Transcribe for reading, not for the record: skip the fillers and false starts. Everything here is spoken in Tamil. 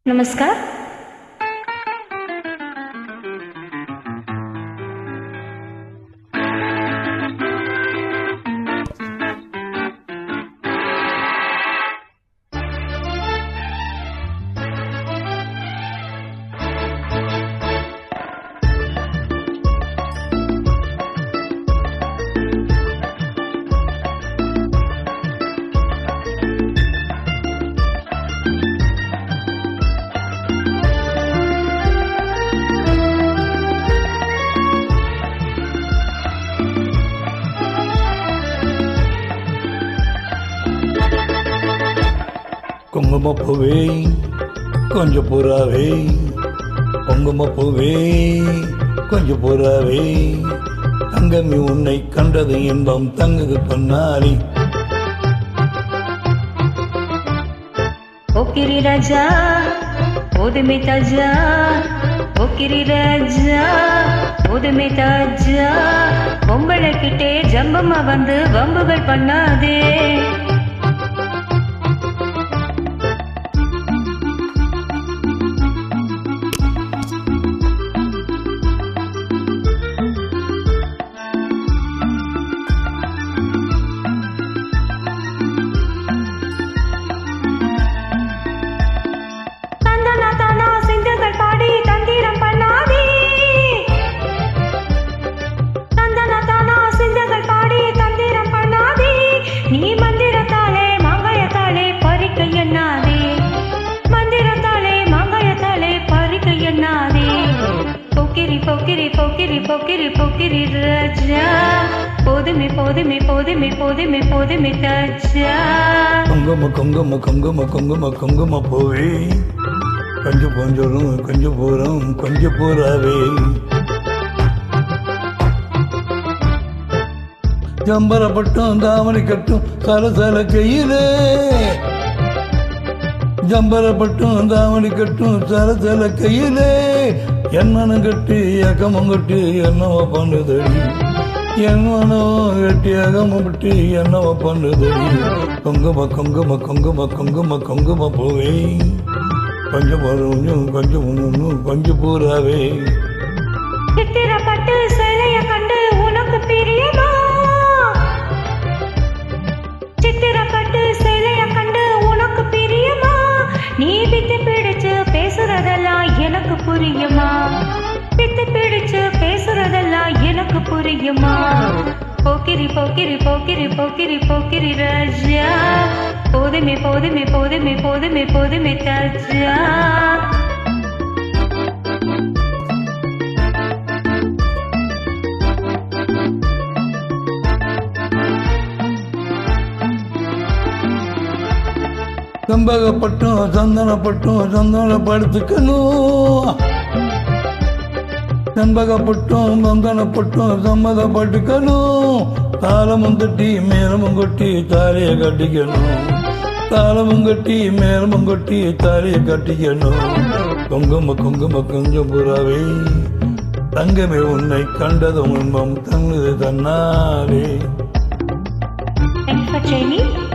नमस्कार। குங்குமப்பூவே கொஞ்சம் புறாவே, குங்குமப்பூவே கொஞ்சம் புறாவே, தங்கமி உன்னை கண்டது இன்பம் தங்குது பொன்னாரி. ஓக்கிரி ராஜா போதுமே தாஜா, ஓக்கிரி ராஜா போதுமே தாஜா, பொம்பளை கிட்டே ஜம்பமா வந்து வம்புகள் பண்ணாதே. போக்கிரி போக்கிரி ராஜா போதுமே போதுமே போதுமே போதுமே போதுமே தாஜா. குங்கும குங்கும குங்கும குங்கும குங்கும பூவே கொஞ்சம் கொஞ்சம் கொஞ்சம் பூரம் கொஞ்சம் பூராவே, ஜம்பரப்பட்டும் தாமரை கட்டும் சலசல கையிலே, ஜம்பரப்பட்டும் தாமரை கட்டும் சலசல கையிலே, என் மனம் கட்டி ஏக்கமும் கட்டி என்னவோ பண்ணுதடி, என் மனம் கட்டி ஏகமும் கட்டி என்னவோ பண்ணுதடி. குங்கும குங்கும குங்கும குங்கும குங்கும பூவே கொஞ்சம் கொஞ்சம் கொஞ்சம் பூராவே. சித்திரப்பட்டு சேலைய கண்டு உனக்கு பிரியமா, சித்திரப்பட்டு சேலைய கண்டு உனக்கு பிரியமா, நீ விட்டு பிடிச்சு பேசுறதெல்லாம் எனக்கு புரியுமா, விட்டு பிடிச்சு பேசுறதெல்லாம் எனக்கு புரியுமா. போக்கிரி போக்கிரி போக்கிரி போக்கிரி போக்கிரி ராஜா போதுமே போதுமே போதுமே போதுமே போதுமே தாஜா. செம்பகப்பட்டும் சந்தனப்பட்டும் சந்தனப்படுத்துக்கணும், செம்பகப்பட்டும் சந்தனப்பட்டும் சம்மதப்பட்டுக்கணும், தாளமும் தட்டி மேலமும் கொட்டி தாலியை கட்டிக்கணும், தாளமும் கட்டி மேலமும் கொட்டி தாலியை கட்டிக்கணும். குங்கும குங்கும கொஞ்சம் புறாவே தங்கமே உன்னை கண்டதும் இன்பம் தங்குது தன்னாலே. Thanks for joining.